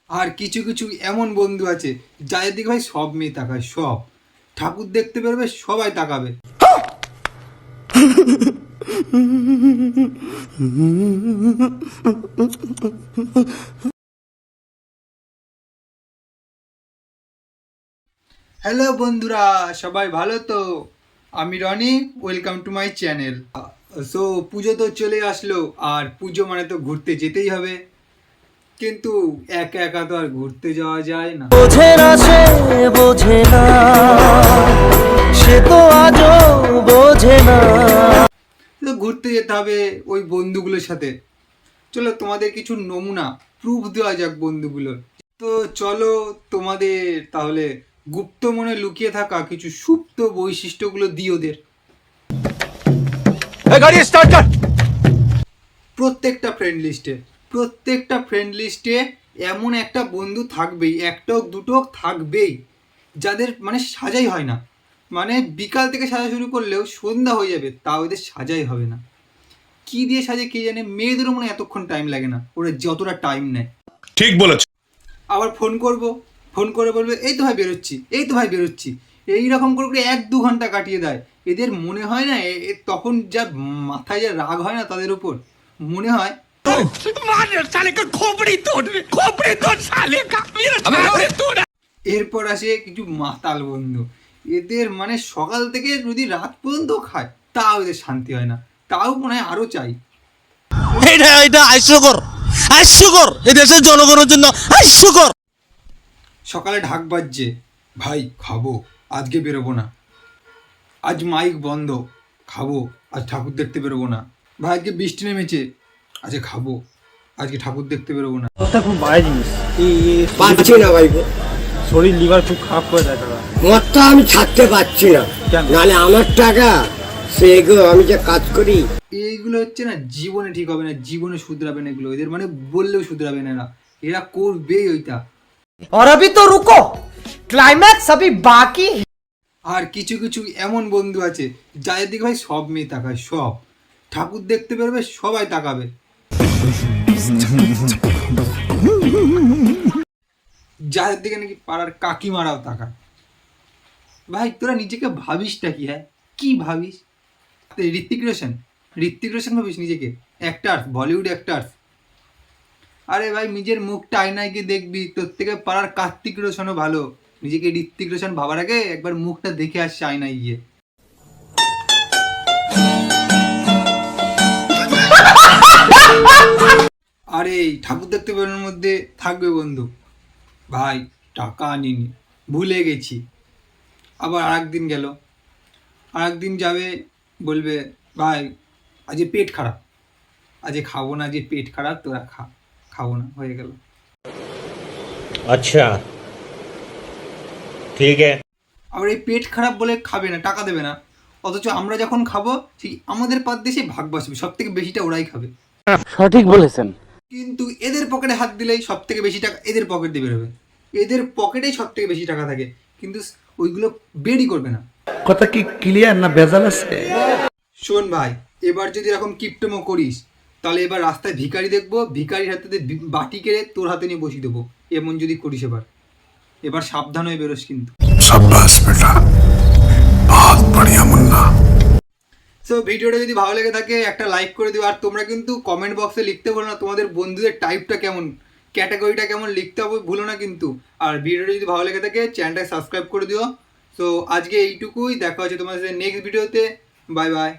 আর কিছু কিছু এমন বন্ধু আছে যাদের দিকে ভাই সব মেয়ে তাকায়, সব ঠাকুর দেখতে বেরোবে সবাই তাকাবে। হ্যালো বন্ধুরা, সবাই ভালো তো? আমি Roni, welcome to my channel. So Pujo তো চলে আসলো, আর পুজো মানে তো ঘুরতে যেতেই হবে, কিন্তু একা একা তো আর ঘুরতে যাওয়া যায় না। বোঝে না সে, বোঝে না সে তো আজও বোঝে না। তো ঘুরতে যেতে হবে ওই বন্ধুগুলোর সাথে। চলো তোমাদের কিছু নমুনা প্রুফ দেওয়া যাক বন্ধুগুলোর। তো চলো তোমাদের তাহলে গুপ্ত মনে লুকিয়ে থাকা কিছু সুপ্ত বৈশিষ্ট্যগুলো দিই ওদের। প্রত্যেকটা ফ্রেন্ড লিস্টে এমন একটা বন্ধু থাকবেই, একটা হোক দুটো হোক থাকবেই, যাদের মানে সাজাই হয় না। মানে বিকাল থেকে সাজা শুরু করলেও সন্ধ্যা হয়ে যাবে, তাও এদের সাজাই হবে না। কি দিয়ে সাজে কে জানে, মেয়েদেরও মনে এতক্ষণ টাইম লাগে না ওরা যতটা টাইম নেয়। ঠিক বলেছ। আবার ফোন করে বলবে এই তো ভাই বেরোচ্ছি, এইরকম করে করে 1-2 ঘন্টা কাটিয়ে দেয়। এদের মনে হয় না তখন যা মাথায় যা রাগ হয় না তাদের উপর, মনে হয় এরপর আসে কিছু মাতাল বন্ধু। এদের মানে সকাল থেকে যদি রাত পর্যন্ত খায় তাও এদের শান্তি হয় না, তাও মনে হয় আরো চাই। এটা হাস্যকর এই দেশের জনগণের জন্য হাস্যকর। সকালে ঢাক বাজছে, ভাই খাবো, আজকে বেরোবো না, আজ মাইক বন্ধ, খাবো, আজ ঠাকুর দেখতে বেরোবো না। ভাই আজকে বৃষ্টি নেমেছে, আজকে খাবো, আজকে ঠাকুর দেখতে বেরোবো না। মদটা খুব বাজে জিনিস। পাচ্ছি না ভাই, শরীর লিভার খুব খারাপ করে দেয় দাদা। মদটা আমি ছাড়তে পারছি না, কেন? নাহলে আমার টাকা সে আমি যে কাজ করি। এইগুলো হচ্ছে না, জীবনে ঠিক হবে না, জীবনে শুধরাবে না এগুলো, এদের মানে বললেও শুধরাবে না, এরা করবেই ওইটা। और अभी तो रुको, क्लाइमैक्स अभी बाकी। আর কিছু কিছু এমন বন্ধু আছে যাদের দিকে ভাই সব মেয়ে তাকায়, সব ঠাকুর দেখতে বেরোবে সবাই তাকাবে। যাদের দিকে নাকি পাড়ার কাকিমারাও তাকায়। ভাই তোরা নিজেকে ভাবিসটা কি? হ্যাঁ কি ভাবিস? ঋত্বিক রোশন ভাবিস নিজেকে? Actor, Bollywood actor? আরে ভাই নিজের মুখটা আয়নায় গিয়ে দেখবি, তোর থেকে পাড়ার কার্তিক রোশনও ভালো। নিজেকে ঋত্বিক রোশন ভাবার আগে একবার মুখটা দেখে আসছে আয়নায় গিয়ে। আরে এই ঠাকুর দেখতে বেরোনোর মধ্যে থাকবে বন্ধু, ভাই টাকা আনিনি, ভুলে গেছি। আবার আরেকদিন গেল, আরেকদিন যাবে, বলবে ভাই আজকে পেট খারাপ, আজকে খাবো না, আজকে পেট খারাপ, তোরা খা, খাবো না, হয়ে গেল। আচ্ছা ঠিক আছে। আবার এই পেট খারাপ বলে খাবে না, টাকা দেবে না, অথচ আমরা যখন খাবো ঠিক আমাদের পাত দিয়ে ভাগ বসবে, সব থেকে বেশিটা ওরাই খাবে। সঠিক বলেছেন। কিন্তু এদের পকেটে হাত দিলেই সব থেকে বেশি টাকা এদের পকেট দিয়ে বেরোবে, এদের পকেটেই সব থেকে বেশি টাকা থাকে, কিন্তু ওইগুলো বেরই করবে না। কথা কি ক্লিয়ার না ভেজাল আছে? শোন ভাই, এবার যদি এরকম কিপটেমো করিস তাহলে এবার রাস্তায় ভিখারি দেখবো, ভিখারির হাতে বাটি কেড়ে তোর হাতে নিয়ে বসিয়ে দেবো। এমন যদি করিস এবার সাবধান হয়ে বেরোস কিন্তু। शाबाश बेटा, बहुत बढ़िया मुन्ना। সো ভিডিওটা যদি ভালো লেগে থাকে একটা লাইক করে দিও, আর তোমরা কিন্তু কমেন্ট বক্সে লিখতে ভুলো না তোমাদের বন্ধুদের টাইপটা কেমন, ক্যাটাগরিটা কেমন লিখতে হবে ভুলো না কিন্তু। আর ভিডিওটা যদি ভালো লেগে থাকে চ্যানেলটা সাবস্ক্রাইব করে দিও। সো আজকে এইটুকুই, দেখা হচ্ছে তোমাদের সাথে নেক্সট ভিডিওতে। Bye bye.